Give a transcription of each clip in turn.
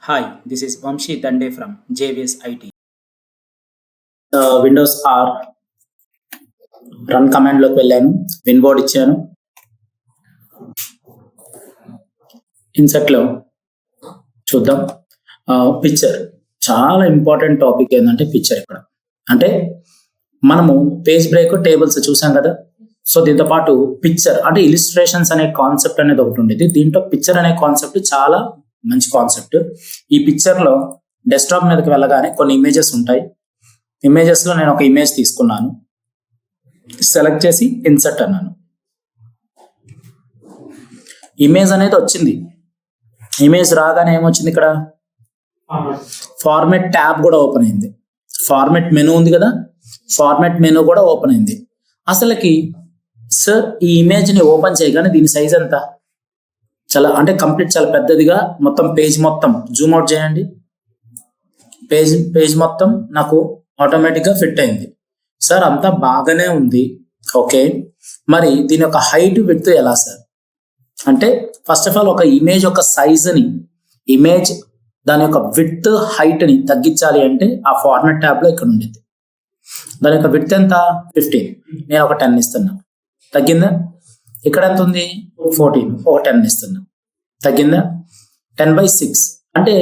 Hi, this is Vamshi Dande from JVS IT. Windows R run కమాండ్లోకి వెళ్ళాను, విన్బోర్డ్ ఇచ్చాను. ఇన్సర్ట్లో చూద్దాం. పిక్చర్ చాలా ఇంపార్టెంట్ టాపిక్ ఏంటంటే పిక్చర్. ఇక్కడ అంటే మనము పేజ్ బ్రేక్ టేబుల్స్ చూసాం కదా. సో దీంతో పాటు పిక్చర్ అంటే ఇలిస్ట్రేషన్స్ అనే కాన్సెప్ట్ అనేది ఒకటి ఉండేది. దీంట్లో పిక్చర్ అనే కాన్సెప్ట్ చాలా మంచి కాన్సెప్ట్. ఈ పిక్చర్లో డెస్క్టాప్ మీదకి వెళ్ళగానే కొన్ని ఇమేజెస్ ఉంటాయి. ఇమేజెస్లో నేను ఒక ఇమేజ్ తీసుకున్నాను, సెలెక్ట్ చేసి ఇన్సర్ట్ అన్నాను. ఇమేజ్ అనేది వచ్చింది. ఇమేజ్ రాగానే ఏమొచ్చింది, ఇక్కడ ఫార్మెట్ ట్యాబ్ కూడా ఓపెన్ అయింది. ఫార్మెట్ మెనూ ఉంది కదా, ఫార్మెట్ మెనూ కూడా ఓపెన్ అయింది. అసలుకి సార్ ఈ ఇమేజ్ని ఓపెన్ చేయగానే దీని సైజ్ ఎంత, చాలా అంటే కంప్లీట్ చాలా పెద్దదిగా మొత్తం పేజ్ మొత్తం జూమ్ అవుట్ చేయండి. పేజ్ మొత్తం నాకు ఆటోమేటిక్గా ఫిట్ అయింది. సార్ అంతా బాగానే ఉంది, ఓకే. మరి దీని యొక్క హైట్ విడ్త్ ఎలా సార్ అంటే, ఫస్ట్ ఆఫ్ ఆల్ ఒక ఇమేజ్ యొక్క సైజుని, ఇమేజ్ దాని యొక్క విడ్త్ హైట్ని తగ్గించాలి అంటే ఆ ఫార్మాట్ ట్యాబ్లో ఇక్కడ ఉండేది. దాని యొక్క విడ్త్ ఎంత 15, నేను ఒక 10 ఇస్తున్నా, తగ్గిందా? ఇక్కడ ఎంత ఉంది 14, ఒక 10 ఇస్తున్నా, తగ్గిందా? 10/6 అంటే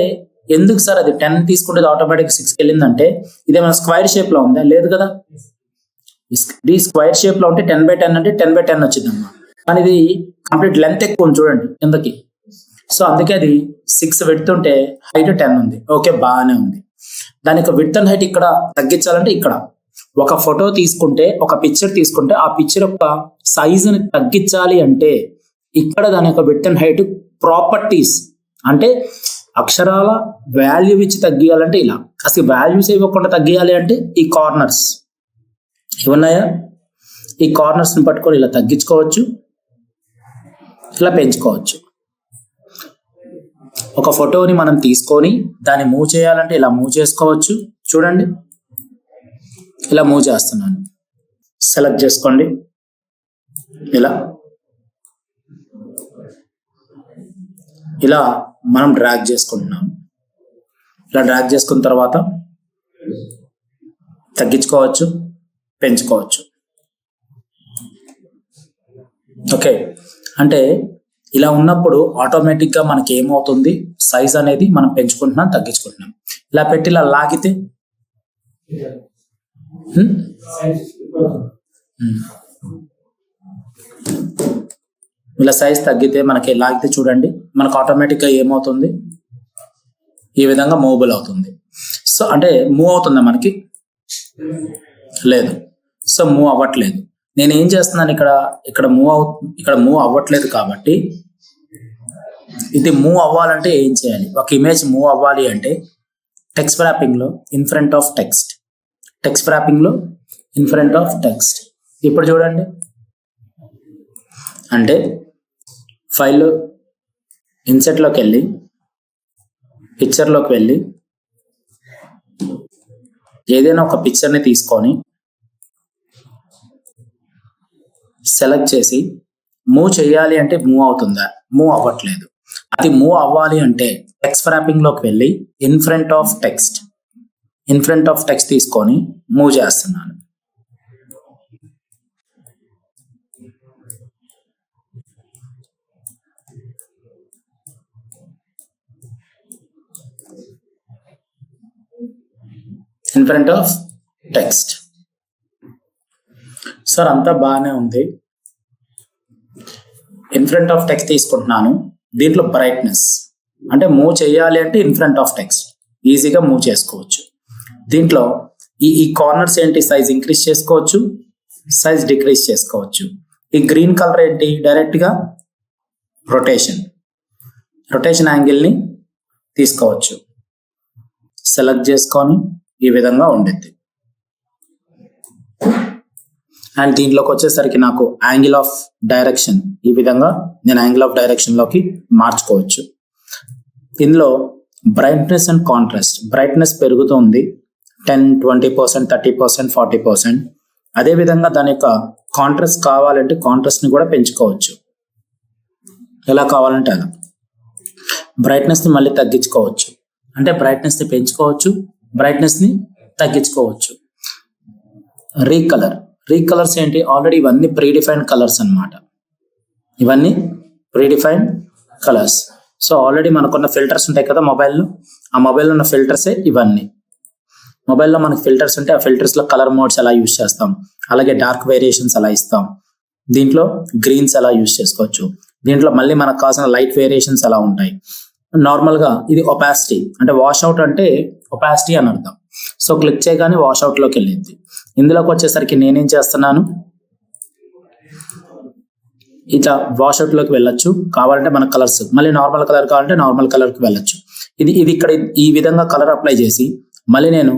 ఎందుకు సార్ అది 10 తీసుకుంటే ఆటోమేటిక్ 6కి వెళ్ళిందంటే ఇదేమైనా స్క్వైర్ షేప్ లో ఉందా? లేదు కదా. ఇది స్క్వైర్ షేప్ లో ఉంటే 10/10 అంటే 10/10 వచ్చిందమ్మా. కానీ ఇది కంప్లీట్ లెంత్ ఎక్కువ ఉంది చూడండి కిందకి. సో అందుకే అది 6 విడ్త్ ఉంటే హైట్ 10 ఉంది, ఓకే బాగానే ఉంది. దాని యొక్క విడ్త్ అండ్ హైట్ ఇక్కడ తగ్గించాలంటే ఇక్కడ ఒక ఫోటో తీసుకుంటే, ఒక పిక్చర్ తీసుకుంటే ఆ పిక్చర్ యొక్క సైజుని తగ్గించాలి అంటే ఇక్కడ దాని యొక్క విడ్త్ అండ్ హైట్ ప్రాపర్టీస్ అంటే అక్షరాల వాల్యూ ఇచ్చి తగ్గియాలంటే ఇలా, అసలు వాల్యూస్ ఇవ్వకుండా తగ్గియాలి అంటే ఈ కార్నర్స్ ఇవన్నాయా, ఈ కార్నర్స్ని పట్టుకొని ఇలా తగ్గించుకోవచ్చు, ఇలా పెంచుకోవచ్చు. ఒక ఫోటోని మనం తీసుకొని దాన్ని మూవ్ చేయాలంటే ఇలా మూవ్ చేసుకోవచ్చు. చూడండి ఇలా మూవ్ చేస్తున్నాను, సెలెక్ట్ చేసుకోండి, ఇలా మనం డ్రాగ్ చేసుకుంటున్నాం. ఇలా డ్రాగ్ చేసుకున్న తర్వాత తగ్గించుకోవచ్చు, పెంచుకోవచ్చు. ఓకే, అంటే ఇలా ఉన్నప్పుడు ఆటోమేటిక్గా మనకి ఏమవుతుంది, సైజ్ అనేది మనం పెంచుకుంటున్నాం, తగ్గించుకుంటున్నాం. ఇలా పెట్టి ఇలా లాగితే ఇలా సైజ్ తగ్గితే మనకి లాగితే చూడండి మనకు ఆటోమేటిక్గా ఏమవుతుంది, ఈ విధంగా మూవబుల్ అవుతుంది. సో అంటే మూవ్ అవుతుందా మనకి? లేదు. సో మూవ్ అవ్వట్లేదు. నేను ఏం చేస్తున్నాను, ఇక్కడ మూవ్ అవ్వట్లేదు కాబట్టి ఇది మూవ్ అవ్వాలంటే ఏం చేయాలి? ఒక ఇమేజ్ మూవ్ అవ్వాలి అంటే టెక్స్ట్ ర్యాపింగ్లో in front of text, text ర్యాపింగ్లో ఇన్ ఫ్రంట్ ఆఫ్ టెక్స్ట్. ఇప్పుడు చూడండి, అంటే ఫైల్లో ఇన్సెట్లోకి వెళ్ళి పిక్చర్లోకి వెళ్ళి ఏదైనా ఒక పిక్చర్ని తీసుకొని సెలెక్ట్ చేసి మూవ్ చేయాలి అంటే మూవ్ అవుతుందా? మూవ్ అవ్వట్లేదు. అది మూవ్ అవ్వాలి అంటే టెక్స్ట్ ర్యాపింగ్లోకి వెళ్ళి ఇన్ ఫ్రంట్ ఆఫ్ టెక్స్ట్ తీసుకొని మూవ్ చేస్తున్నాను. In front of text. Sir అంతా బాగానే ఉంది. ఇన్ ఫ్రంట్ ఆఫ్ టెక్స్ట్ తీసుకుంటున్నాను. దీంట్లో బ్రైట్నెస్ అంటే మూవ్ చేయాలి అంటే ఇన్ ఫ్రంట్ ఆఫ్ టెక్స్ట్ ఈజీగా మూవ్ చేసుకోవచ్చు. దీంట్లో ఈ కార్నర్స్ ఏంటి, సైజ్ ఇంక్రీజ్ చేసుకోవచ్చు, సైజ్ డిక్రీజ్ చేసుకోవచ్చు. ఈ గ్రీన్ కలర్ ఏంటి, డైరెక్ట్గా రొటేషన్ యాంగిల్ని తీసుకోవచ్చు. సెలెక్ట్ చేసుకొని ఈ విధంగా ఉండిద్ది. అండ్ దీంట్లోకి వచ్చేసరికి నాకు యాంగిల్ ఆఫ్ డైరెక్షన్, ఈ విధంగా నేను యాంగిల్ ఆఫ్ డైరెక్షన్లోకి మార్చుకోవచ్చు. ఇందులో బ్రైట్నెస్ అండ్ కాంట్రాస్ట్, బ్రైట్నెస్ పెరుగుతుంది 10, 20%, 30%, 40%. అదేవిధంగా దాని యొక్క కాంట్రాస్ట్ కావాలంటే కాంట్రాస్ట్ని కూడా పెంచుకోవచ్చు, ఎలా కావాలంటే అలా. బ్రైట్నెస్ని మళ్ళీ తగ్గించుకోవచ్చు. అంటే బ్రైట్నెస్ని పెంచుకోవచ్చు, బ్రైట్నెస్ని తగ్గించుకోవచ్చు. రీకలర్స్ ఏంటి? ఆల్రెడీ ఇవన్నీ ప్రీడిఫైన్డ్ కలర్స్ అన్నమాట. ఇవన్నీ ప్రీడిఫైన్డ్ కలర్స్. సో ఆల్రెడీ మనకున్న ఫిల్టర్స్ ఉంటాయి కదా మొబైల్లో, ఆ మొబైల్లో ఉన్న ఫిల్టర్సే ఇవన్నీ. మొబైల్లో మనకి ఫిల్టర్స్ ఉంటే ఆ ఫిల్టర్స్లో కలర్ మోడ్స్ ఎలా యూస్ చేస్తాం, అలాగే డార్క్ వేరియేషన్స్ ఎలా ఇస్తాం, దీంట్లో గ్రీన్స్ ఎలా యూస్ చేసుకోవచ్చు, దీంట్లో మళ్ళీ మనకు కావాల్సిన లైట్ వేరియేషన్స్ ఎలా ఉంటాయి. నార్మల్గా ఇది ఒపాసిటీ, అంటే వాష్ అవుట్ అంటే ఒపాసిటీ అని అర్థం. సో క్లిక్ చేయగానే వాష్ అవుట్లోకి వెళ్ళింది. ఇందులోకి వచ్చేసరికి నేనేం చేస్తున్నాను, ఇట్లా వాష్ అవుట్లోకి వెళ్ళొచ్చు. కావాలంటే మన కలర్స్ మళ్ళీ నార్మల్ కలర్ కావాలంటే నార్మల్ కలర్కి వెళ్ళొచ్చు. ఇది ఇక్కడ ఈ విధంగా కలర్ అప్లై చేసి మళ్ళీ నేను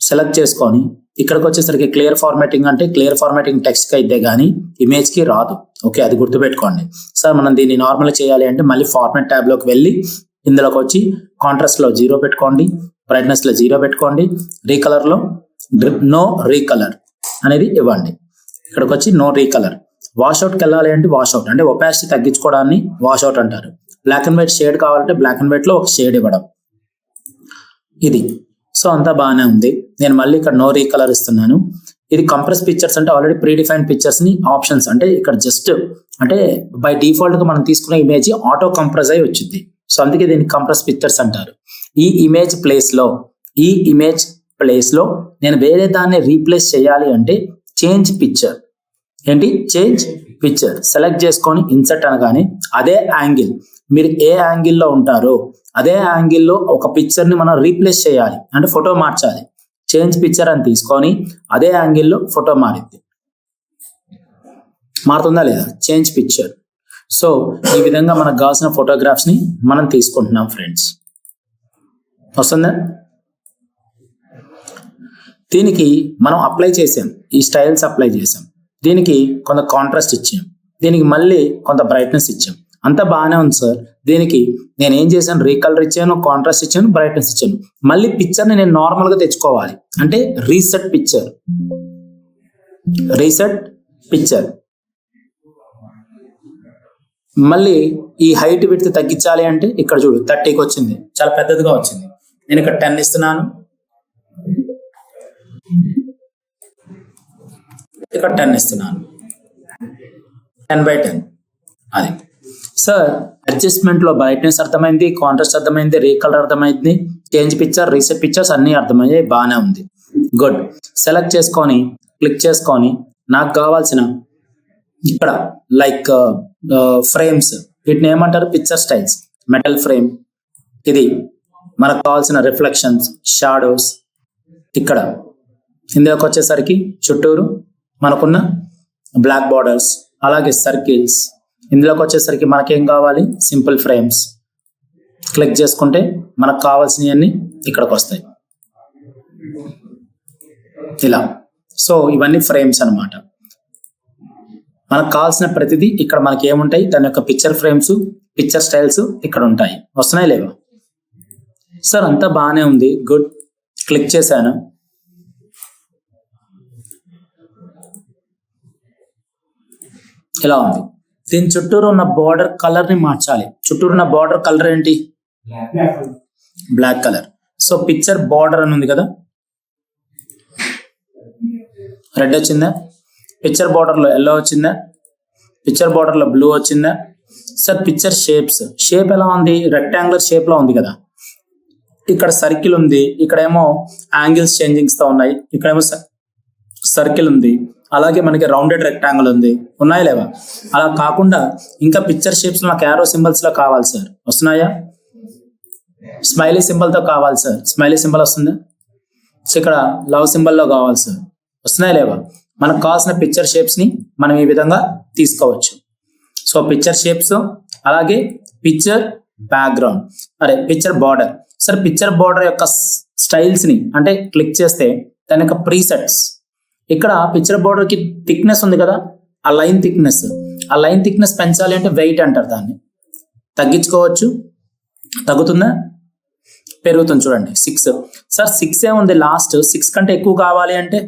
సెలెక్ట్ చేసుకొని ఇక్కడికి వచ్చేసరికి క్లియర్ ఫార్మాటింగ్, అంటే క్లియర్ ఫార్మాటింగ్ టెక్స్ట్కి అయితే కానీ ఇమేజ్కి రాదు. ఓకే, అది గుర్తుపెట్టుకోండి. సార్ మనం దీన్ని నార్మల్ చేయాలి అంటే మళ్ళీ ఫార్మాట్ ట్యాబ్లోకి వెళ్ళి ఇందులోకి వచ్చి కాంట్రాస్ట్లో 0 పెట్టుకోండి, బ్రైట్నెస్లో 0 పెట్టుకోండి, రీకలర్లో నో రీకలర్ అనేది ఇవ్వండి. ఇక్కడికి వచ్చి నో రీకలర్. వాష్అవుట్కి వెళ్ళాలి అంటే వాష్అవుట్ అంటే ఒపాసిటీ తగ్గించుకోవడాన్ని వాష్అవుట్ అంటారు. బ్లాక్ అండ్ వైట్ షేడ్ కావాలంటే బ్లాక్ అండ్ వైట్లో ఒక షేడ్ ఇవ్వడం. ఇది సో అంతా బాగానే ఉంది. నేను మళ్ళీ ఇక్కడ నో రీకలర్ ఇస్తున్నాను. ఇది కంప్రెస్ పిక్చర్స్ అంటే ఆల్రెడీ ప్రీడిఫైన్డ్ పిక్చర్స్ ని ఆప్షన్స్, అంటే ఇక్కడ జస్ట్ అంటే బై డిఫాల్ట్ గా మనం తీసుకున్న ఇమేజ్ ఆటో కంప్రెస్ అయి వచ్చింది. సో అందుకే దీన్ని కంప్రెస్ పిక్చర్స్ అంటారు. ఈ ఇమేజ్ ప్లేస్ లో నేను వేరే దాన్ని రీప్లేస్ చేయాలి అంటే చేంజ్ పిక్చర్. ఏంటి? చేంజ్ పిక్చర్ సెలెక్ట్ చేసుకొని ఇన్సర్ట్ అనగానే అదే యాంగిల్, మీరు ఏ యాంగిల్లో ఉంటారో అదే యాంగిల్లో ఒక పిక్చర్ని మనం రీప్లేస్ చేయాలి అంటే ఫోటో మార్చాలి. చేంజ్ పిక్చర్ అని తీసుకొని అదే యాంగిల్లో ఫోటో మారుతుందా లేదా? Change picture. సో ఈ విధంగా మనకు కావాల్సిన ఫోటోగ్రాఫ్స్ని మనం తీసుకుంటున్నాం ఫ్రెండ్స్. వస్తుందా? దీనికి మనం అప్లై చేసాం, ఈ స్టైల్స్ అప్లై చేసాం, దీనికి కొంత కాంట్రాస్ట్ ఇచ్చాం, దీనికి మళ్ళీ కొంత బ్రైట్నెస్ ఇచ్చాం. అంతా బాగానే ఉంది సార్. దీనికి నేను ఏం చేశాను, రీకలర్ ఇచ్చాను, కాంట్రాస్ట్ ఇచ్చాను, బ్రైట్నెస్ ఇచ్చాను. మళ్ళీ పిక్చర్ని నేను నార్మల్గా తెచ్చుకోవాలి అంటే రీసెట్ పిక్చర్. మళ్ళీ ఈ హైట్ విడ్త్ తగ్గించాలి అంటే ఇక్కడ చూడు 30కి వచ్చింది, చాలా పెద్దదిగా వచ్చింది. నేను ఇక్కడ 10 ఇస్తున్నాను, ఇక్కడ 10 ఇస్తున్నాను, 10/10. అది సార్ అడ్జస్ట్మెంట్ లో బ్రైట్నెస్ అర్థమైంది, కాంట్రాస్ట్ అర్థమైంది, రీకలర్ అర్థమైంది, చేంజ్ పిక్చర్, రీసెట్ పిక్చర్స్ అన్ని అర్థమయ్యాయి. బాగానే ఉంది, గుడ్. సెలెక్ట్ చేసుకొని క్లిక్ చేసుకొని నాకు కావాల్సిన ఇక్కడ లైక్ ఫ్రేమ్స్, వీటిని ఏమంటారు? Picture styles. మెటల్ ఫ్రేమ్, ఇది మనకు కావాల్సిన రిఫ్లెక్షన్స్, షాడోస్. ఇక్కడ ఇందులోకి వచ్చేసరికి చుట్టూరు మనకున్న బ్లాక్ బార్డర్స్, అలాగే సర్కిల్స్. ఇందులోకి వచ్చేసరికి మనకేం కావాలి? Simple frames. క్లిక్ చేసుకుంటే మనకు కావాల్సినవన్నీ ఇక్కడికి వస్తాయి ఇలా. సో ఇవన్నీ ఫ్రేమ్స్ అన్నమాట. మనకు కావాల్సిన ప్రతిదీ ఇక్కడ మనకి ఏముంటాయి, దాని యొక్క పిక్చర్ ఫ్రేమ్స్, పిక్చర్ స్టైల్స్ ఇక్కడ ఉంటాయి. వస్తున్నాయి లేవా సార్? అంతా బాగానే ఉంది, గుడ్. క్లిక్ చేశాను, ఇలా ఉంది. దీని చుట్టూరు ఉన్న బార్డర్ కలర్ ని మార్చాలి. చుట్టూరు ఉన్న బార్డర్ కలర్ ఏంటి? Black color. So picture border అని ఉంది కదా, రెడ్ వచ్చిందా? పిక్చర్ బార్డర్ లో ఎల్లో వచ్చిందా? పిక్చర్ బార్డర్ లో బ్లూ వచ్చిందా? సార్ పిక్చర్ షేప్ ఎలా ఉంది? రెక్టాంగులర్ షేప్ లో ఉంది కదా. ఇక్కడ సర్కిల్ ఉంది, ఇక్కడేమో యాంగిల్స్ చేంజింగ్స్ తో ఉన్నాయి, ఇక్కడేమో సర్కిల్ ఉంది, అలాగే మనకి రౌండెడ్ రెక్టాంగిల్ ఉంది. ఉన్నాయా లేవా? అలా కాకుండా ఇంకా పిక్చర్ షేప్స్ నాకు యారో సింబల్స్ లో కావాలి సార్. వస్తున్నాయా? స్మైలీ సింబల్ తో కావాలి సార్. స్మైలీ సింబల్ వస్తుందా? సో ఇక్కడ లవ్ సింబల్ లో కావాలి సార్. వస్తున్నాయా లేవా? మనకు కావాల్సిన పిక్చర్ షేప్స్ ని మనం ఈ విధంగా తీసుకోవచ్చు. సో పిక్చర్ షేప్స్, అలాగే picture background, picture border. Sir picture border యొక్క స్టైల్స్ ని అంటే క్లిక్ చేస్తే దాని యొక్క ప్రీసెట్స్, ఇక్కడ పిక్చర్ బార్డర్ కి థిక్నెస్ ఉంది కదా, ఆ లైన్ థిక్నెస్ పెంచాలి అంటే వెయిట్ అంటారు. దాన్ని తగ్గించుకోవచ్చు. తగ్గుతుందా? పెరుగుతుంది. చూడండి 6. సార్ 6 ఉంది లాస్ట్. 6 కంటే ఎక్కువ కావాలి అంటే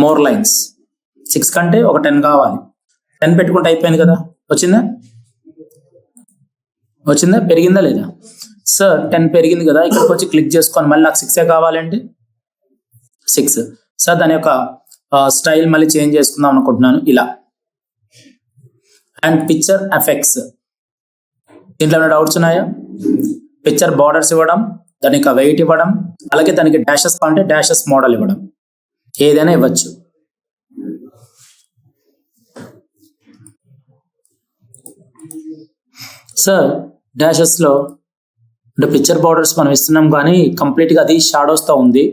మోర్ లైన్స్. 6 కంటే ఒక 10 కావాలి. 10 పెట్టుకుంటే అయిపోయింది కదా. వచ్చిందా? పెరిగిందా లేదా? సార్ 10 పెరిగింది కదా, ఇక్కడికి వచ్చి క్లిక్ చేసుకొని మళ్ళీ నాకు 6 కావాలంటే 6. సార్ దాని యొక్క స్టైల్ మళ్ళీ చేంజ్ చేసుకుందాం అనుకుంటున్నాను ఇలా. అండ్ పిక్చర్ ఎఫెక్ట్స్, దీంట్లో ఏమైనా డౌట్స్ ఉన్నాయా? పిక్చర్ బార్డర్స్ ఇవ్వడం, దానికి వెయిట్ ఇవ్వడం, అలాగే దానికి డాషెస్ కావాలంటే డాషెస్ మోడల్ ఇవ్వడం, ఏదైనా ఇవ్వచ్చు. సార్ డాషెస్లో అంటే పిక్చర్ బార్డర్స్ మనం ఇస్తున్నాం కానీ కంప్లీట్గా అది షాడోస్తో ఉంది,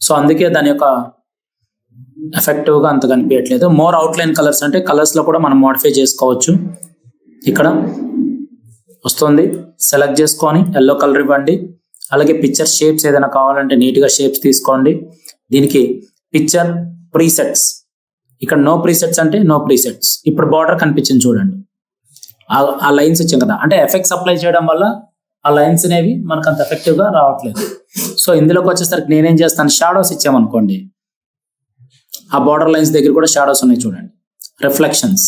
సో అందుకే దాని యొక్క ఎఫెక్టివ్గా అంత కనిపించట్లేదు. మోర్ అవుట్లైన్ కలర్స్ అంటే కలర్స్లో కూడా మనం మోడిఫై చేసుకోవచ్చు. ఇక్కడ వస్తుంది, సెలెక్ట్ చేసుకొని ఎల్లో కలర్ ఇవ్వండి. అలాగే పిక్చర్ షేప్స్ ఏదైనా కావాలంటే నీట్గా షేప్స్ తీసుకోండి. దీనికి పిక్చర్ ప్రీసెట్స్, ఇక్కడ నో ప్రీసెట్స్ అంటే నో ప్రీసెట్స్. ఇప్పుడు బార్డర్ కనిపించింది చూడండి, ఆ లైన్స్ ఇచ్చాం కదా, అంటే ఎఫెక్ట్స్ అప్లై చేయడం వల్ల ఆ లైన్స్ అనేవి మనకు అంత ఎఫెక్టివ్గా రావట్లేదు. సో ఇందులోకి వచ్చేసరికి నేనేం చేస్తాను, షాడోస్ ఇచ్చామనుకోండి, ఆ బార్డర్ లైన్స్ దగ్గర కూడా షాడోస్ ఉన్నాయి చూడండి. రిఫ్లెక్షన్స్,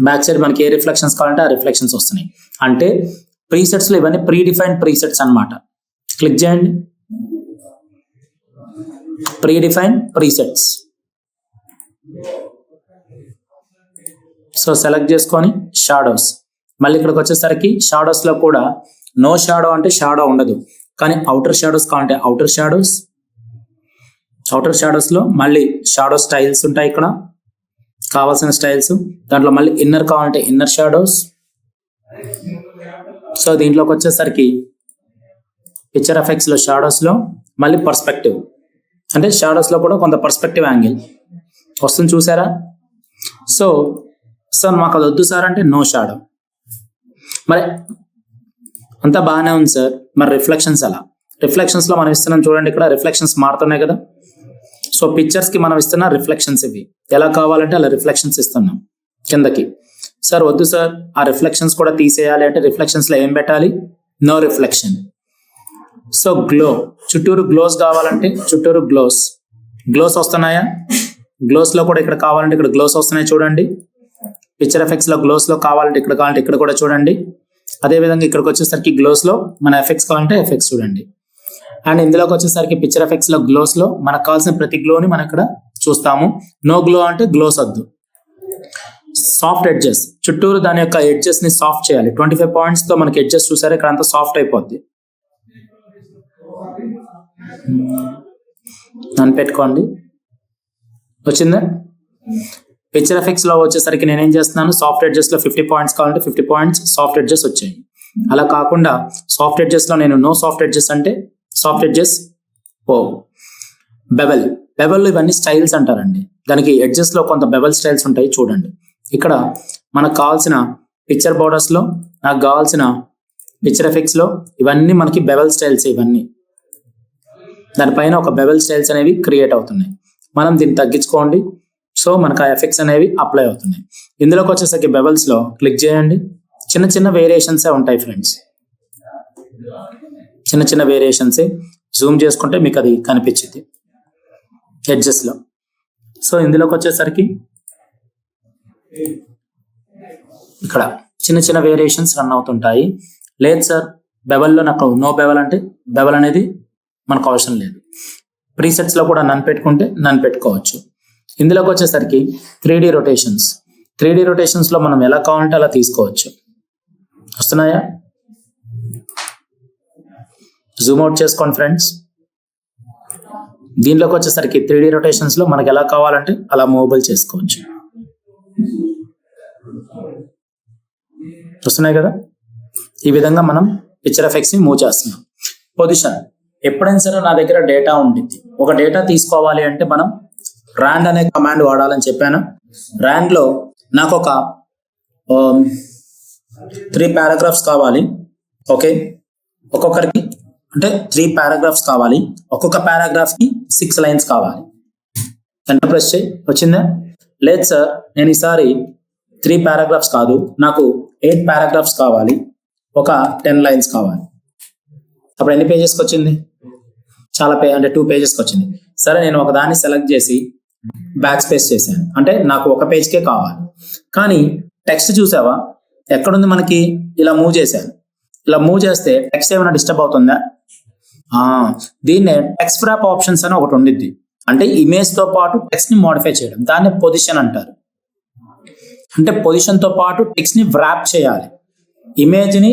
బ్యాక్ సైడ్ మనకి ఏ రిఫ్లెక్షన్స్ కావాలంటే ఆ రిఫ్లెక్షన్స్ వస్తున్నాయి. అంటే ప్రీసెట్స్లో ఇవన్నీ ప్రీ డిఫైన్డ్ ప్రీసెట్స్ అన్నమాట. క్లిక్ చేయండి, pre defined presets. So select చేసుకొని షాడోస్, మళ్ళీ ఇక్కడికి వచ్చేసరికి షాడోస్లో కూడా నో షాడో అంటే షాడో ఉండదు, కానీ అవుటర్ షాడోస్ కావాలంటే అవుటర్ షాడోస్. అవుటర్ షాడోస్లో మళ్ళీ షాడో స్టైల్స్ ఉంటాయి, ఇక్కడ కావాల్సిన స్టైల్స్. దాంట్లో మళ్ళీ ఇన్నర్ కావాలంటే ఇన్నర్ షాడోస్. సో దీంట్లోకి వచ్చేసరికి పిక్చర్ ఎఫెక్ట్స్లో షాడోస్లో మళ్ళీ పర్స్పెక్టివ్, అంటే షాడోస్లో కూడా కొంత పర్స్పెక్టివ్ యాంగిల్ వస్తుంది చూసారా. సో సార్ మాకు అది వద్దు సార్ అంటే నో షాడో. మరి అంతా బాగానే ఉంది సార్, మరి రిఫ్లెక్షన్స్ ఎలా? రిఫ్లెక్షన్స్లో మనం ఇస్తున్నాం చూడండి, ఇక్కడ రిఫ్లెక్షన్స్ మారుతున్నాయి కదా. సో పిక్చర్స్కి మనం ఇస్తున్న రిఫ్లెక్షన్స్ ఇవి, ఎలా కావాలంటే అలా రిఫ్లెక్షన్స్ ఇస్తున్నాం కిందకి. సార్ వద్దు సార్ ఆ రిఫ్లెక్షన్స్ కూడా తీసేయాలి అంటే రిఫ్లెక్షన్స్లో ఏం పెట్టాలి, నో రిఫ్లెక్షన్. సో గ్లో, చుట్టూరు గ్లోస్ కావాలంటే చుట్టూరు గ్లోస్. గ్లోస్ వస్తున్నాయా? గ్లోస్లో కూడా ఇక్కడ కావాలంటే ఇక్కడ గ్లోస్ వస్తున్నాయి చూడండి. పిక్చర్ ఎఫెక్ట్స్లో గ్లోస్లో కావాలంటే ఇక్కడ కావాలంటే ఇక్కడ కూడా చూడండి. అదేవిధంగా ఇక్కడికి వచ్చేసరికి గ్లోస్లో మన ఎఫెక్ట్స్ కావాలంటే ఎఫెక్ట్స్ చూడండి. అండ్ ఇందులోకి వచ్చేసరికి పిక్చర్ ఎఫెక్ట్స్లో గ్లోస్లో మనకు కావాల్సిన ప్రతి గ్లోని మనం ఇక్కడ చూస్తాము. నో గ్లో అంటే గ్లోస్ వద్దు. సాఫ్ట్ ఎడ్జెస్, చుట్టూరు దాని యొక్క ఎడ్జెస్ ని సాఫ్ట్ చేయాలి. 25 points తో మనకి ఎడ్జెస్ చూసారు, ఇక్కడ అంతా సాఫ్ట్ అయిపోద్ది. అని పెట్టుకోండి, వచ్చిందా? పిక్చర్ ఎఫెక్ట్స్ లో వచ్చేసరికి నేనేం చేస్తున్నాను, సాఫ్ట్ ఎడ్జెస్ లో 50 points కావాలంటే 50 points సాఫ్ట్ ఎడ్జెస్ వచ్చాయి. అలా కాకుండా సాఫ్ట్ ఎడ్జెస్ లో నేను నో సాఫ్ట్ ఎడ్జెస్ అంటే సాఫ్ట్ ఎడ్జెస్ ఓ బెవెల్. బెవెల్ ఇవన్నీ స్టైల్స్ అంటారండి. దానికి ఎడ్జెస్ లో కొంత బెవెల్ స్టైల్స్ ఉంటాయి చూడండి. ఇక్కడ మనకు కావాల్సిన పిక్చర్ బోర్డర్స్ లో, నాకు కావాల్సిన పిక్చర్ ఎఫెక్ట్స్ లో ఇవన్నీ మనకి బెవెల్ స్టైల్స్. ఇవన్నీ దానిపైన ఒక బెవెల్ స్టైల్స్ అనేవి క్రియేట్ అవుతున్నాయి. మనం దీన్ని తగ్గించుకోండి. సో మనకు ఆ ఎఫెక్ట్స్ అనేవి అప్లై అవుతున్నాయి. ఇందులోకి వచ్చేసరికి బెవెల్స్ లో క్లిక్ చేయండి. చిన్న చిన్న వేరియేషన్సే ఉంటాయి ఫ్రెండ్స్, చిన్న చిన్న వేరియేషన్సే. జూమ్ చేసుకుంటే మీకు అది కనిపించింది ఎడ్జెస్ లో. సో ఇందులోకి వచ్చేసరికి ఇక్కడ చిన్న చిన్న వేరియేషన్స్ రన్ అవుతుంటాయి. లేదు సార్ బెవెల్లో నాకు నో బెవెల్ అంటే బెవెల్ అనేది మనకు అవసరం లేదు. ప్రీసెట్స్ లో కూడా నన్ను పెట్టుకుంటే నన్ను పెట్టుకోవచ్చు. ఇందులోకి వచ్చేసరికి 3D రొటేషన్స్. 3D రొటేషన్స్ లో మనం ఎలా కావాలంటే అలా తీసుకోవచ్చు. వస్తున్నాయా? జూమ్ అవుట్ చేసుకోండి ఫ్రెండ్స్. దీనిలోకి వచ్చేసరికి 3D రొటేషన్స్ లో మనకి ఎలా కావాలంటే అలా మూవబుల్ చేసుకోవచ్చు. వస్తున్నాయి కదా? ఈ విధంగా మనం పిక్చర్ ఎఫెక్ట్స్ ని మూవ్ చేస్తున్నాం. పొజిషన్, ఎప్పుడైనా సరే నా దగ్గర డేటా ఉంటుంది. ఒక డేటా తీసుకోవాలి అంటే మనం రాండ్ అనే కమాండ్ వాడాలని చెప్పాను. రాండ్ లో నాకు ఒక 3 paragraphs కావాలి. ఓకే, ఒక్కొక్కరికి అంటే 3 paragraphs కావాలి. ఒక్కొక్క పారాగ్రాఫ్ కి 6 lines కావాలి. ఎంటర్ ప్రెస్ చేయి. వచ్చిందా? లేదు సార్ నేను ఈసారి 3 paragraphs కాదు, నాకు 8 paragraphs కావాలి, ఒక 10 lines కావాలి. అప్పుడు ఎన్ని పేజెస్కి వచ్చింది? చాలా అంటే 2 pagesకి వచ్చింది. సరే నేను ఒక దాన్ని సెలెక్ట్ చేసి బ్యాక్ స్పేస్ చేశాను, అంటే నాకు ఒక పేజ్కే కావాలి. కానీ టెక్స్ట్ చూసావా ఎక్కడుంది? మనకి ఇలా మూవ్ చేశాను. ఇలా మూవ్ చేస్తే టెక్స్ట్ ఏమైనా డిస్టర్బ్ అవుతుందా? దీన్నే టెక్స్ట్ వ్రాప్ ఆప్షన్స్ అని ఒకటి ఉండిద్ది. అంటే ఇమేజ్ తో పాటు టెక్స్ట్ ని మోడిఫై చేయడం, దాన్ని పొజిషన్ అంటారు. అంటే పొజిషన్ తో పాటు టెక్స్ట్ ని వ్రాప్ చేయాలి, ఇమేజ్ ని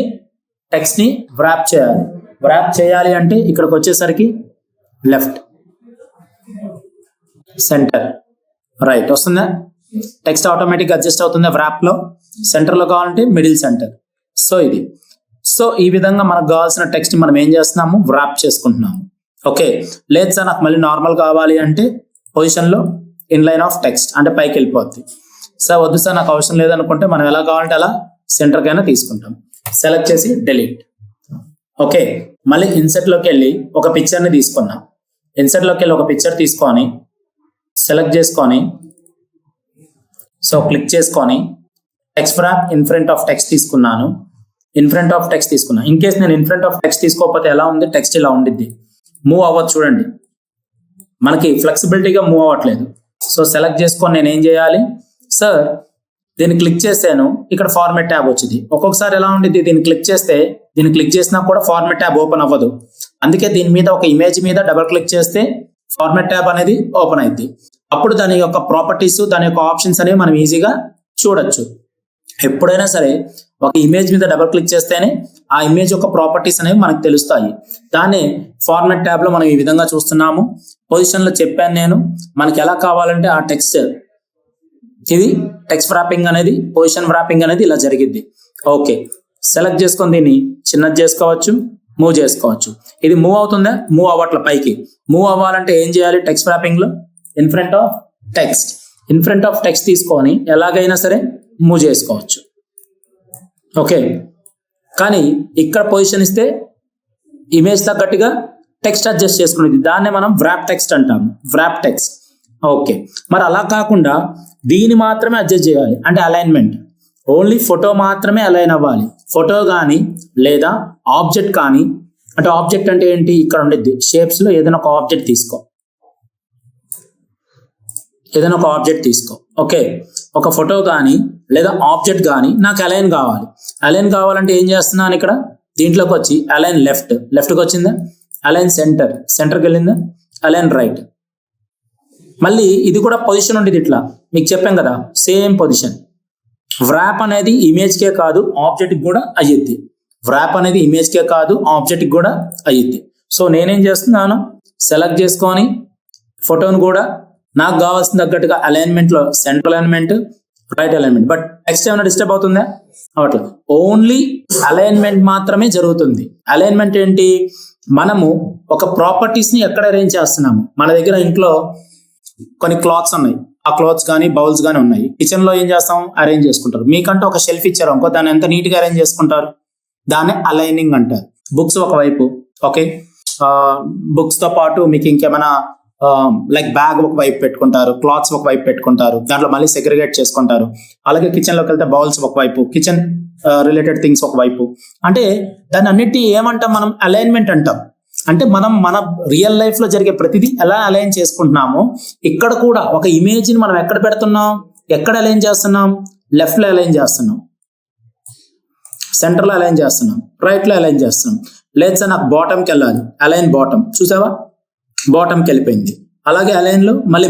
టెక్స్ట్ ని వ్రాప్ చేయాలి. వ్రాప్ చేయాలి అంటే ఇక్కడికి వచ్చేసరికి లెఫ్ట్, సెంటర్, రైట్ వస్తుందా? టెక్స్ట్ ఆటోమేటిక్ అడ్జస్ట్ అవుతుందా వ్రాప్ లో? సెంటర్ లో కావాలంటే మిడిల్, సెంటర్. సో ఈ విధంగా మనకు కావాల్సిన టెక్స్ట్ మనం ఏం చేస్తున్నాము, వ్రాప్ చేసుకుంటున్నాము. ఓకే, లేదు సార్ నాకు మళ్ళీ నార్మల్ కావాలి అంటే పొజిషన్ లో ఇన్లైన్ ఆఫ్ టెక్స్ట్ అంటే పైకి వెళ్ళిపోద్ది. సార్ వద్దు సార్ నాకు అవసరం లేదనుకుంటే మనం ఎలా కావాలంటే అలా సెంటర్ కైనా తీసుకుంటాం. సెలెక్ట్ చేసి డిలీట్. ఓకే, మళ్ళీ ఇన్సెట్ లోకి వెళ్ళి ఒక పిక్చర్ ని తీసుకున్నాం. ఇన్సెట్ లోకి వెళ్ళి ఒక పిక్చర్ తీసుకొని సెలెక్ట్ చేసుకొని సో క్లిక్ చేసుకొని text wrap in front of text తీసుకున్నాను. ఇన్ ఫ్రంట్ ఆఫ్ టెక్స్ట్ తీసుకున్నా. ఇన్ కేస్ నేను ఇన్ ఫ్రంట్ ఆఫ్ టెక్స్ట్ తీసుకోకపోతే ఎలా ఉంది, టెక్స్ట్ ఇలా ఉండిద్ది, మూవ్ అవ్వదు. చూడండి మనకి ఫ్లెక్సిబిలిటీగా మూవ్ అవ్వట్లేదు. సో సెలెక్ట్ చేసుకొని నేను ఏం చేయాలి, సార్ దీన్ని క్లిక్ చేసాను, ఇక్కడ ఫార్మాట్ ట్యాబ్ వచ్చింది. ఒక్కొక్కసారి ఎలా ఉండిద్ది, దీన్ని క్లిక్ చేసినా కూడా ఫార్మాట్ ట్యాబ్ ఓపెన్ అవ్వదు. అందుకే దీని మీద ఒక ఇమేజ్ మీద డబుల్ క్లిక్ చేస్తే ఫార్మాట్ ట్యాబ్ అనేది ఓపెన్ అయింది. అప్పుడు దాని యొక్క ప్రాపర్టీస్, దాని యొక్క ఆప్షన్స్ అనేవి మనం ఈజీగా చూడొచ్చు. ఎప్పుడైనా సరే ఒక ఇమేజ్ మీద డబుల్ క్లిక్ చేస్తేనే ఆ ఇమేజ్ యొక్క ప్రాపర్టీస్ అనేవి మనకు తెలుస్తాయి. దాన్ని ఫార్మాట్ ట్యాబ్ లో మనం ఈ విధంగా చూస్తున్నాము. పొజిషన్ లో చెప్పాను నేను, మనకి ఎలా కావాలంటే ఆ టెక్స్ట్, ఇది టెక్స్ట్ వ్రాపింగ్ అనేది, పొజిషన్ వ్రాపింగ్ అనేది ఇలా జరిగిద్ది. ఓకే, సెలెక్ట్ చేసుకొని దీన్ని చిన్నది చేసుకోవచ్చు, మూవ్ చేసుకోవచ్చు. ఇది మూవ్ అవుతుందా, మూవ్ అవ్వట్ల. పైకి మూవ్ అవ్వాలంటే ఏం చేయాలి, టెక్స్ట్ వ్రాపింగ్ లో ఇన్ ఫ్రంట్ ఆఫ్ టెక్స్ట్ తీసుకొని ఎలాగైనా సరే మూవ్ చేసుకోవచ్చు. ఓకే, కానీ ఇక్కడ పొజిషన్ ఇస్తే ఇమేజ్ తగ్గట్టుగా టెక్స్ట్ అడ్జస్ట్ చేసుకునేది, దాన్నే మనం వ్రాప్ టెక్స్ట్ అంటాము, వ్రాప్ టెక్స్ట్. ఓకే, మరి అలా కాకుండా దీన్ని మాత్రమే అడ్జస్ట్ చేయాలి అంటే అలైన్మెంట్, ఓన్లీ ఫోటో మాత్రమే అలైన్ అవ్వాలి. ఫోటో కానీ లేదా ఆబ్జెక్ట్ కానీ, అంటే ఆబ్జెక్ట్ అంటే ఏంటి, ఇక్కడ ఉండేది షేప్స్ లో ఏదైనా ఒక ఆబ్జెక్ట్ తీసుకో. ఓకే, ఒక ఫోటో కానీ లేదా ఆబ్జెక్ట్ కానీ నాకు అలైన్ కావాలి. అలైన్ కావాలంటే ఏం చేస్తున్నాను, ఇక్కడ దీంట్లోకి వచ్చి అలైన్ లెఫ్ట్కి వచ్చిందా, అలైన్ సెంటర్కి వెళ్ళిందా, అలైన్ రైట్. మళ్ళీ ఇది కూడా పొజిషన్ ఉండేది, ఇట్లా మీకు చెప్పాం కదా, సేమ్ పొజిషన్. వ్రాప్ అనేది ఇమేజ్కే కాదు ఆబ్జెక్ట్కి కూడా అయ్యిద్ది. సో నేనేం చేస్తున్నాను, సెలెక్ట్ చేసుకొని ఫోటోను కూడా నాకు కావాల్సిన తగ్గట్టుగా అలైన్మెంట్ లో central alignment, right alignment. But text ఏమైనా డిస్టర్బ్ అవుతుందా, అవట్లా. ఓన్లీ అలైన్మెంట్ మాత్రమే జరుగుతుంది. అలైన్మెంట్ ఏంటి, మనము ఒక ప్రాపర్టీస్ ని ఎక్కడ అరేంజ్ చేస్తున్నాము. మన దగ్గర ఇంట్లో కొన్ని క్లాత్స్ ఉన్నాయి, ఆ క్లాత్స్ కానీ బౌల్స్ కానీ ఉన్నాయి. కిచెన్ లో ఏం చేస్తాం, అరేంజ్ చేసుకుంటారు. మీకంటే ఒక షెల్ఫ్ ఇచ్చారు అనుకో, దాన్ని ఎంత నీట్ గా అరేంజ్ చేసుకుంటారు, దాన్ని అలైనింగ్ అంటారు. బుక్స్ ఒకవైపు, ఓకే, బుక్స్ తో పాటు మీకు ఇంకేమైనా లైక్ బ్యాగ్ ఒక వైపు పెట్టుకుంటారు, క్లాత్స్ ఒక వైపు పెట్టుకుంటారు, దాంట్లో మళ్ళీ సెగ్రిగేట్ చేసుకుంటారు. అలాగే కిచెన్ లోకి వెళ్తే బౌల్స్ ఒకవైపు, కిచెన్ రిలేటెడ్ థింగ్స్ ఒకవైపు. అంటే దాన్ని అన్నిటి ఏమంటాం మనం, అలైన్మెంట్ అంటాం. అంటే మనం మన రియల్ లైఫ్ లో జరిగే ప్రతిదీ ఎలా అలైన్ చేసుకుంటున్నామో ఇక్కడ కూడా ఒక ఇమేజ్ ని మనం ఎక్కడ పెడుతున్నాం, ఎక్కడ అలైన్ చేస్తున్నాం, లెఫ్ట్ లో అలైన్ చేస్తున్నాం, సెంటర్ లో అలైన్ చేస్తున్నాం, రైట్ లో అలైన్ చేస్తున్నాం. లేదు సార్ నాకు బాటంకి వెళ్ళాలి, అలైన్ బాటం, చూసావా బాటంకి వెళ్ళిపోయింది. అలాగే అలైన్ లో మళ్ళీ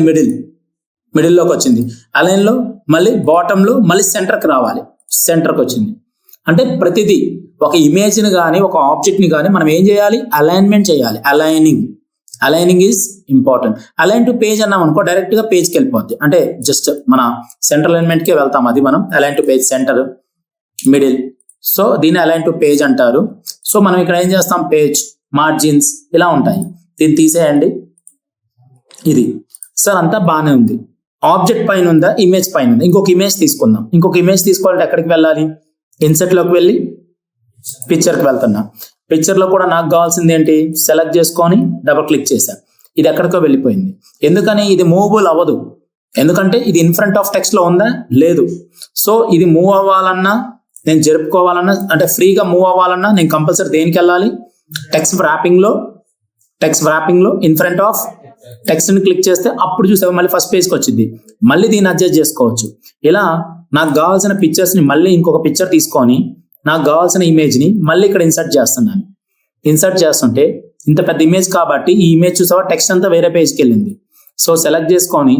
మిడిల్లోకి వచ్చింది, అలైన్ లో మళ్ళీ బాటమ్ లో మళ్ళీ సెంటర్కి రావాలి, సెంటర్కి వచ్చింది. అంటే ప్రతిదీ ఒక ఇమేజ్ ని కానీ ఒక ఆబ్జెక్ట్ ని కానీ మనం ఏం చేయాలి, అలైన్మెంట్ చేయాలి. Aligning is important. Align to page అన్నాం అనుకో, డైరెక్ట్ గా పేజ్కి వెళ్ళిపోద్ది. అంటే జస్ట్ మన సెంట్రల్ అలైన్మెంట్ కే వెళ్తాం, అది మనం align to page, centre, middle. So దీన్ని అలైన్ టు పేజ్ అంటారు. సో మనం ఇక్కడ ఏం చేస్తాం, పేజ్ మార్జిన్స్ ఇలా ఉంటాయి, దీన్ని తీసేయండి. ఇది సార్ అంతా బాగానే ఉంది. ఆబ్జెక్ట్ పైన ఉందా, ఇమేజ్ పైన ఉందా, ఇంకొక ఇమేజ్ తీసుకుందాం. ఇంకొక ఇమేజ్ తీసుకోవాలంటే ఎక్కడికి వెళ్ళాలి, ఇన్సెట్ లోకి వెళ్ళి పిక్చర్కి వెళ్తున్నా. పిక్చర్ లో కూడా నాకు కావాల్సింది ఏంటి, సెలెక్ట్ చేసుకొని డబుల్ క్లిక్ చేశాను, ఇది ఎక్కడికో వెళ్ళిపోయింది. ఎందుకని, ఇది మూవబుల్ అవ్వదు. ఎందుకంటే ఇది ఇన్ ఫ్రంట్ ఆఫ్ టెక్స్ట్ లో ఉందా, లేదు. సో ఇది మూవ్ అవ్వాలన్నా, నేను జరుపుకోవాలన్నా, అంటే ఫ్రీగా మూవ్ అవ్వాలన్నా నేను కంపల్సరీ దేనికి వెళ్ళాలి, టెక్స్ట్ వ్రాపింగ్ లో ఇన్ ఫ్రంట్ ఆఫ్ టెక్స్ట్ ని క్లిక్ చేస్తే అప్పుడు చూసావు మళ్ళీ ఫస్ట్ పేజ్కి వచ్చింది. మళ్ళీ దీన్ని అడ్జస్ట్ చేసుకోవచ్చు. ఇలా నాకు కావాల్సిన పిక్చర్స్ ని మళ్ళీ ఇంకొక పిక్చర్ తీసుకొని నాకు కావాల్సిన ఇమేజ్ని మళ్ళీ ఇక్కడ ఇన్సర్ట్ చేస్తున్నాను. ఇన్సర్ట్ చేస్తుంటే ఇంత పెద్ద ఇమేజ్ కాబట్టి ఈ ఇమేజ్ చూసావా టెక్స్ట్ అంతా వేరే పేజ్కి వెళ్ళింది. సో సెలెక్ట్ చేసుకొని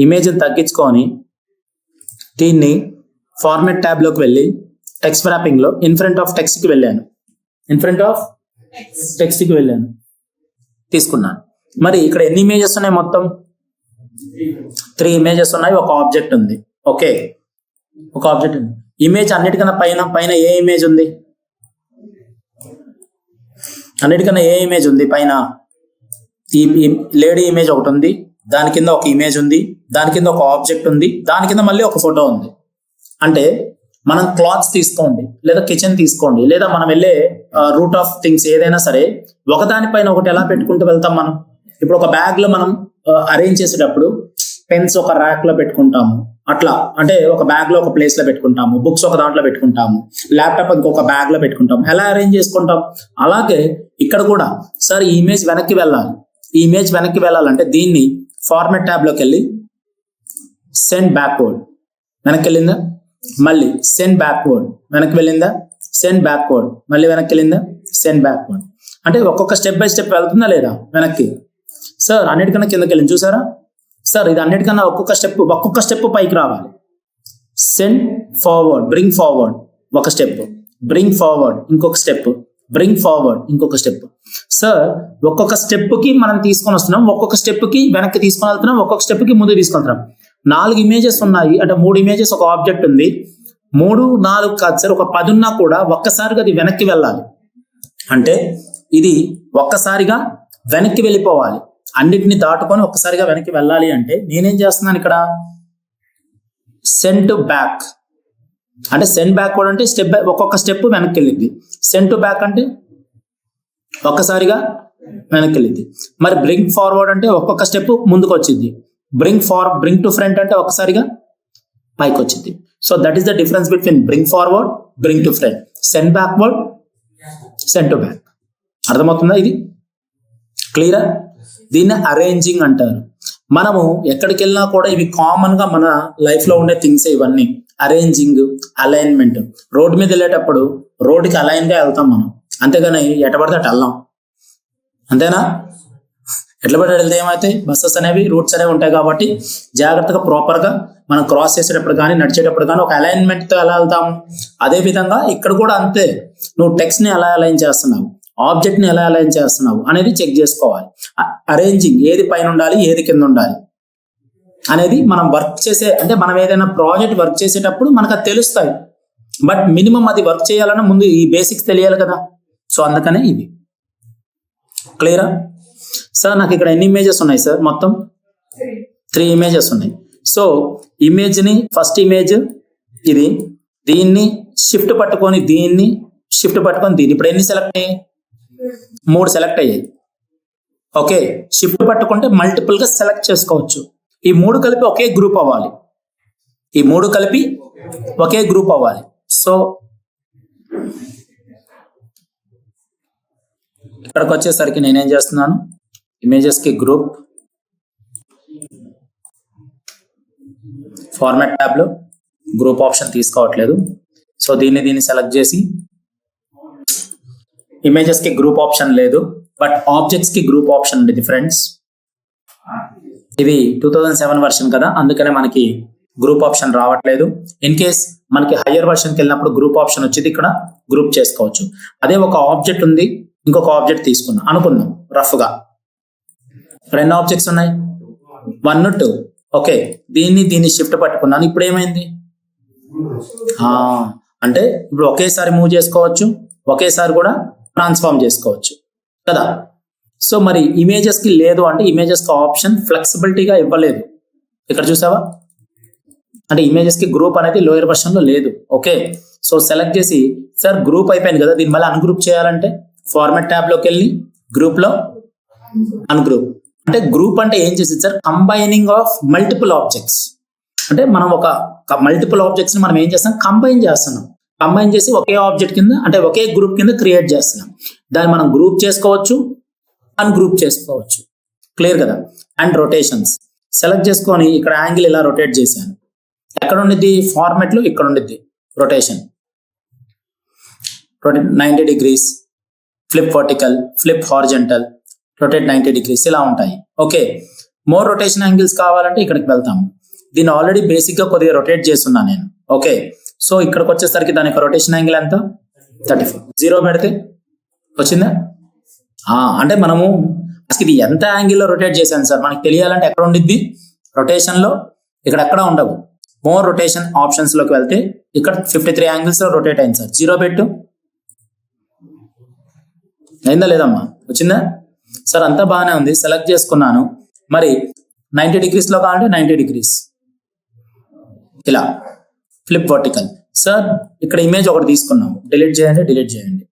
ఇమేజ్ని తగ్గించుకొని దీన్ని ఫార్మాట్ ట్యాబ్లోకి వెళ్ళి టెక్స్ట్ ర్యాపింగ్లో ఇన్ఫ్రంట్ ఆఫ్ టెక్స్ట్కి వెళ్ళాను. తీసుకున్నాను. మరి ఇక్కడ ఎన్ని ఇమేజెస్ ఉన్నాయి? మొత్తం 3 ఇమేజెస్ ఉన్నాయి, ఒక ఆబ్జెక్ట్ ఉంది. ఓకే, ఒక ఆబ్జెక్ట్ ఉంది. ఇమేజ్ అన్నిటికన్నా పైన ఏ ఇమేజ్ ఉంది? అన్నిటికన్నా ఏ ఇమేజ్ ఉంది పైన? ఈ లేడీ ఇమేజ్ ఒకటి ఉంది, దాని కింద ఒక ఇమేజ్ ఉంది, దాని కింద ఒక ఆబ్జెక్ట్ ఉంది, దాని కింద మళ్ళీ ఒక ఫోటో ఉంది. అంటే మనం క్లాత్స్ తీసుకోండి, లేదా కిచెన్ తీసుకోండి, లేదా మనం వెళ్ళే రూట్ ఆఫ్ థింగ్స్ ఏదైనా సరే ఒకదానిపైన ఒకటి ఎలా పెట్టుకుంటూ వెళ్తాం మనం. ఇప్పుడు ఒక బ్యాగ్ లో మనం అరేంజ్ చేసేటప్పుడు పెన్స్ ఒక ర్యాక్ లో పెట్టుకుంటాము, అట్లా అంటే ఒక బ్యాగ్ లో ఒక ప్లేస్ లో పెట్టుకుంటాము, బుక్స్ ఒక దాంట్లో పెట్టుకుంటాము, ల్యాప్టాప్ ఇంకొక బ్యాగ్ లో పెట్టుకుంటాము, ఎలా అరేంజ్ చేసుకుంటాం. అలాగే ఇక్కడ కూడా సార్ ఈ ఇమేజ్ వెనక్కి వెళ్ళాలి. ఈ ఇమేజ్ వెనక్కి వెళ్ళాలంటే దీన్ని ఫార్మాట్ ట్యాబ్ లోకి వెళ్ళి సెండ్ బ్యాక్వర్డ్, వెనక్కి వెళ్ళిందా? మళ్ళీ సెండ్ బ్యాక్వర్డ్, వెనక్కి వెళ్ళిందా? సెండ్ బ్యాక్వర్డ్, మళ్ళీ వెనక్కి వెళ్ళిందా? Send backward. అంటే ఒక్కొక్క స్టెప్ బై స్టెప్ వెళ్తుందా లేదా వెనక్కి? సార్ అన్నిటికన్నా కిందకి వెళ్ళింది చూసారా? సార్ ఇది అన్నిటికన్నా ఒక్కొక్క స్టెప్ పైకి రావాలి. సెండ్ ఫార్వర్డ్, బ్రింగ్ ఫార్వర్డ్ ఒక స్టెప్, బ్రింగ్ ఫార్వర్డ్ ఇంకొక స్టెప్, బ్రింగ్ ఫార్వర్డ్ ఇంకొక స్టెప్. సార్ ఒక్కొక్క స్టెప్ కి మనం తీసుకొని వస్తున్నాం, ఒక్కొక్క స్టెప్ కి వెనక్కి తీసుకొని వెళ్తున్నాం, ఒక్కొక్క స్టెప్ కి ముందు తీసుకెళ్తున్నాం. 4 ఇమేజెస్ ఉన్నాయి అంటే 3 ఇమేజెస్ ఒక ఆబ్జెక్ట్ ఉంది. 3, 4 కాదు సార్, ఒక 10 ఉన్నా కూడా ఒక్కసారిగా అది వెనక్కి వెళ్ళాలి. అంటే ఇది ఒక్కసారిగా వెనక్కి వెళ్ళిపోవాలి. అన్నిటిని దాటుకొని ఒక్కసారిగా వెనక్కి వెళ్ళాలి అంటే నేనేం చేస్తున్నాను ఇక్కడ? సెండ్ బ్యాక్ అంటే సెండ్ బ్యాక్వర్డ్ అంటే ఒక్కొక్క స్టెప్ వెనక్కి వెళ్ళింది. సెండ్ టు బ్యాక్ అంటే ఒక్కసారిగా వెనక్కి వెళ్ళింది. మరి బ్రింగ్ ఫార్వర్డ్ అంటే ఒక్కొక్క స్టెప్ ముందుకు వచ్చింది. బ్రింగ్ టు ఫ్రంట్ అంటే ఒక్కసారిగా పైకి వచ్చింది. So that is the difference between bring forward, bring to front, send backward, send to back. అర్థమవుతుందా? ఇది క్లియరా? దీన్ని అరేంజింగ్ అంటారు. మనము ఎక్కడికి వెళ్ళినా కూడా ఇవి కామన్ గా మన లైఫ్ లో ఉండే థింగ్స్ ఇవన్నీ. Arranging, alignment. రోడ్ మీద వెళ్ళేటప్పుడు రోడ్డుకి అలైన్ గా వెళ్తాం మనం, అంతేగాని ఎటపడితే అటు వెళ్ళాం. అంతేనా? ఎట్లా పడి వెళ్తే ఏమైతే బస్సెస్ అనేవి రూట్స్ అనేవి ఉంటాయి కాబట్టి జాగ్రత్తగా ప్రాపర్ గా మనం క్రాస్ చేసేటప్పుడు కానీ నడిచేటప్పుడు కానీ ఒక అలైన్మెంట్ తో ఎలా వెళ్తాము. అదే విధంగా ఇక్కడ కూడా అంతే. నువ్వు టెక్స్ట్ ని ఎలా అలైన్ చేస్తున్నావు, ఆబ్జెక్ట్ ని ఎలా అలైన్ చేస్తున్నావు అనేది చెక్ చేసుకోవాలి. అరేంజింగ్ ఏది పైన ఉండాలి, ఏది కింద ఉండాలి అనేది మనం వర్క్ చేసే అంటే మనం ఏదైనా ప్రాజెక్ట్ వర్క్ చేసేటప్పుడు మనకు అది తెలుస్తాయి. బట్ మినిమం అది వర్క్ చేయాలన్నా ముందు ఈ బేసిక్స్ తెలియాలి కదా. సో అందుకనే ఇది. క్లియరా? సార్ నాకు ఇక్కడ ఎన్ని ఇమేజెస్ ఉన్నాయి సార్? మొత్తం 3 ఇమేజెస్ ఉన్నాయి. సో ఇమేజ్ని ఫస్ట్ ఇమేజ్ ఇది, దీన్ని షిఫ్ట్ పట్టుకొని దీన్ని షిఫ్ట్ పట్టుకొని దీన్ని ఇప్పుడు ఎన్ని సెలెక్ట్ అయ్యాయి? 3 సెలెక్ట్ అయ్యాయి. ఓకే, షిఫ్ట్ పట్టుకుంటే మల్టిపుల్ గా సెలెక్ట్ చేసుకోవచ్చు. ఈ 3 కలిపి ఒకే గ్రూప్ అవ్వాలి. సో ఇక్కడికి వచ్చేసరికి నేనేం చేస్తున్నాను, ఇమేజెస్ కి గ్రూప్, ఫార్మాట్ ట్యాబ్ లో గ్రూప్ ఆప్షన్ తీసుకోవట్లేదు. సో దీన్ని సెలెక్ట్ చేసి ఇమేజెస్ కి గ్రూప్ ఆప్షన్ లేదు, బట్ ఆబ్జెక్ట్స్ కి గ్రూప్ ఆప్షన్ ఉంది ఫ్రెండ్స్. ఇది 2007 వర్షన్ కదా, అందుకనే మనకి గ్రూప్ ఆప్షన్ రావట్లేదు. ఇన్ కేస్ మనకి హయ్యర్ వర్షన్కి వెళ్ళినప్పుడు గ్రూప్ ఆప్షన్ వచ్చింది, ఇక్కడ గ్రూప్ చేసుకోవచ్చు. అదే ఒక ఆబ్జెక్ట్ ఉంది, ఇంకొక ఆబ్జెక్ట్ తీసుకున్నాం అనుకుందాం రఫ్ గా. 2 ఆబ్జెక్ట్స్ ఉన్నాయి, 1, 2. ఓకే, దీన్ని షిఫ్ట్ పట్టుకున్నాను. ఇప్పుడు ఏమైంది అంటే ఇప్పుడు ఒకేసారి మూవ్ చేసుకోవచ్చు, ఒకేసారి కూడా ట్రాన్స్ఫార్మ్ చేసుకోవచ్చు కదా. సో మరి ఇమేజెస్ కి లేదు అంటే ఇమేజెస్ కి ఆప్షన్ ఫ్లెక్సిబిలిటీగా ఇవ్వలేదు. ఇక్కడ చూసావా, అంటే ఇమేజెస్ కి గ్రూప్ అనేది లోయర్ వర్షన్ లో లేదు. ఓకే, సో సెలెక్ట్ చేసి సార్ గ్రూప్ అయిపోయింది కదా, దీన్ని మళ్ళీ అన్గ్రూప్ చేయాలంటే ఫార్మాట్ ట్యాబ్ లోకి వెళ్ళి గ్రూప్ లో అన్గ్రూప్. అంటే గ్రూప్ అంటే ఏం చేసేది sir, combining of multiple objects. అంటే మనం ఒక మల్టిపుల్ ఆబ్జెక్ట్స్ ని మనం ఏం చేస్తాం, కంబైన్ చేసి ఒకే ఆబ్జెక్ట్ కింద అంటే ఒకే గ్రూప్ కింద క్రియేట్ చేస్తున్నాం. దాన్ని మనం గ్రూప్ చేసుకోవచ్చు, అన్గ్రూప్ చేసుకోవచ్చు. క్లియర్ కదా. అండ్ రొటేషన్స్ సెలెక్ట్ చేసుకొని ఇక్కడ యాంగిల్ ఇలా రొటేట్ చేశాను. ఎక్కడ ఉండిద్ది, ఫార్మాట్ లో ఇక్కడ ఉండిద్ది rotation. Rotate 90 degrees, flip vertical, flip horizontal, rotate 90 degrees ఇలా ఉంటాయి. ఓకే, మోర్ రొటేషన్ యాంగిల్స్ కావాలంటే ఇక్కడికి వెళ్తాము. దీన్ని ఆల్రెడీ బేసిక్ గా కొద్దిగా రొటేట్ చేస్తున్నా నేను. ఓకే, సో ఇక్కడికి వచ్చేసరికి దాని యొక్క రొటేషన్ యాంగిల్ ఎంత? 34. 0 పెడితే వచ్చిందా? అంటే మనము అసలు ఇది ఎంత యాంగిల్లో రొటేట్ చేశాను సార్ మనకి తెలియాలంటే ఎక్కడ ఉండిద్ది? రొటేషన్ లో ఇక్కడ ఎక్కడ ఉండవు. మోర్ రొటేషన్ ఆప్షన్స్ లోకి వెళ్తే ఇక్కడ 53 యాంగిల్స్ లో రొటేట్ అయింది సార్. 0 పెట్టు. అయిందా లేదమ్మా? వచ్చిందా సార్? అంతా బాగానే ఉంది, సెలెక్ట్ చేసుకున్నాను. మరి 90 degrees లో కావాలంటే 90 degrees ఇలా ఫ్లిప్ వర్టికల్. సార్ ఇక్కడ ఇమేజ్ ఒకటి తీసుకున్నాము, డిలీట్ చేయండి, డిలీట్ చేయండి,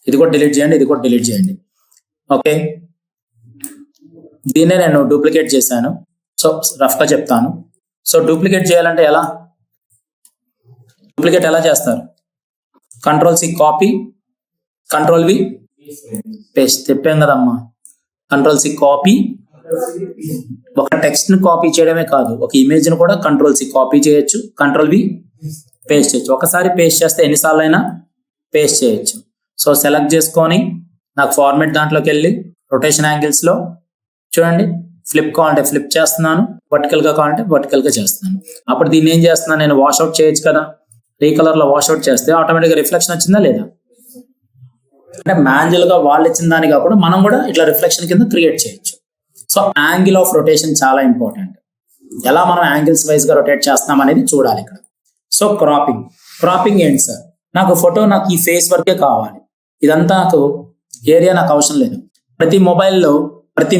ఇది కూడా డిలీట్ చేయండి, ఇది కూడా డిలీట్ చేయండి. ఓకే, దీన్నే నేను డూప్లికేట్ చేశాను. సో రఫ్గా చెప్తాను. సో డూప్లికేట్ చేయాలంటే ఎలా? డూప్లికేట్ ఎలా చేస్తారు? Ctrl+C copy, Ctrl+V paste. చెప్పాం కదమ్మా, Ctrl+C కాపీ. ఒక టెక్స్ట్ ని కాపీ చేయడమే కాదు, ఒక ఇమేజ్ ని కూడా Ctrl+C కాపీ చేయొచ్చు, Ctrl+V పేస్ట్ చేయొచ్చు. ఒకసారి పేస్ట్ చేస్తే ఎన్నిసార్లు అయినా పేస్ట్ చేయొచ్చు. సో సెలెక్ట్ చేసుకొని నాకు ఫార్మెట్ దాంట్లోకి వెళ్ళి రొటేషన్ యాంగిల్స్ లో చూడండి, ఫ్లిప్ కావాలంటే ఫ్లిప్ చేస్తున్నాను, వర్టికల్ గా కావాలంటే వర్టికల్ గా చేస్తున్నాను. అప్పుడు దీన్ని ఏం చేస్తున్నాను నేను? వాష్అవుట్ చేయొచ్చు కదా. రీకలర్ లో వాష్అవుట్ చేస్తే ఆటోమేటిక్ గా రిఫ్లెక్షన్ వచ్చిందా లేదా? అంటే మాన్యువల్ గా వాళ్ళు ఇచ్చిన దాని కాకుండా మనం కూడా ఇట్లా రిఫ్లెక్షన్ కింద క్రియేట్ చేయొచ్చు. సో యాంగిల్ ఆఫ్ రొటేషన్ చాలా ఇంపార్టెంట్. ఎలా మనం యాంగిల్స్ వైజ్ గా రొటేట్ చేస్తాం అనేది చూడాలి ఇక్కడ. సో క్రాపింగ్ ఏంటి సార్? నాకు ఫోటో నాకు ఈ ఫేస్ వరకే కావాలి, ఇదంతా నాకు ఏరియా నాకు అవసరం లేదు. ప్రతి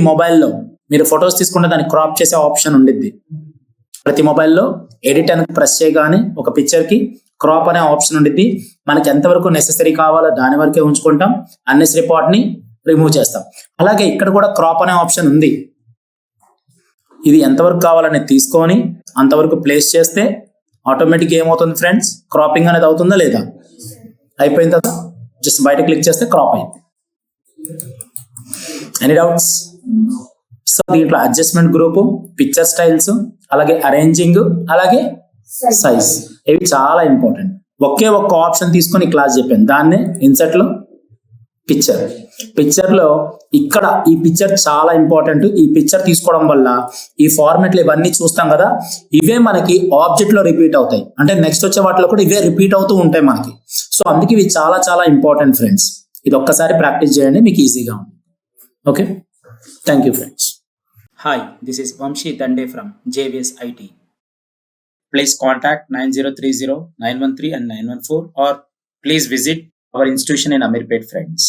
మొబైల్లో మీరు ఫొటోస్ తీసుకుంటే దాన్ని క్రాప్ చేసే ఆప్షన్ ఉండిద్ది. ప్రతి మొబైల్లో ఎడిట్ అని ప్రెస్ చేయగానే ఒక పిక్చర్ కి క్రాప్ అనే ఆప్షన్ ఉండిద్ది. మనకి ఎంతవరకు నెసెసరీ కావాలో దాని వరకే ఉంచుకుంటాం, అన్నెసరీ పార్ట్ ని రిమూవ్ చేస్తాం. అలాగే ఇక్కడ కూడా క్రాప్ అనే ఆప్షన్ ఉంది. ఇది ఎంతవరకు కావాలని తీసుకొని అంతవరకు ప్లేస్ చేస్తే ఆటోమేటిక్ ఏమవుతుంది ఫ్రెండ్స్? క్రాపింగ్ అనేది అవుతుందా లేదా? అయిపోయిన తర్వాత జస్ట్ బయట క్లిక్ చేస్తే క్రాప్ అయింది. Any doubts? సో దీంట్లో అడ్జస్ట్మెంట్ గ్రూప్, పిక్చర్ స్టైల్స్, అలాగే అరేంజింగ్, అలాగే సైజ్, ఇవి చాలా ఇంపార్టెంట్. ఒకే ఒక్క ఆప్షన్ తీసుకొని క్లాస్ చెప్పాను, దాన్నే ఇన్సర్ట్ లో పిక్చర్ లో ఇక్కడ ఈ పిక్చర్ చాలా ఇంపార్టెంట్. ఈ పిక్చర్ తీసుకోవడం వల్ల ఈ ఫార్మెట్ లో ఇవన్నీ చూస్తాం కదా, ఇవే మనకి ఆబ్జెక్ట్ లో రిపీట్ అవుతాయి. అంటే నెక్స్ట్ వచ్చే వాటిలో కూడా ఇవే రిపీట్ అవుతూ ఉంటాయి మనకి. సో అందుకే ఇవి చాలా చాలా ఇంపార్టెంట్ ఫ్రెండ్స్. ఇది ఒక్కసారి ప్రాక్టీస్ చేయండి, మీకు ఈజీగా ఉంటుంది. Okay, thank you friends. Hi, this is Vamshi Dande from JVS IT. Please contact 9030 913 and 914, or please visit our institution in Amirpet, friends.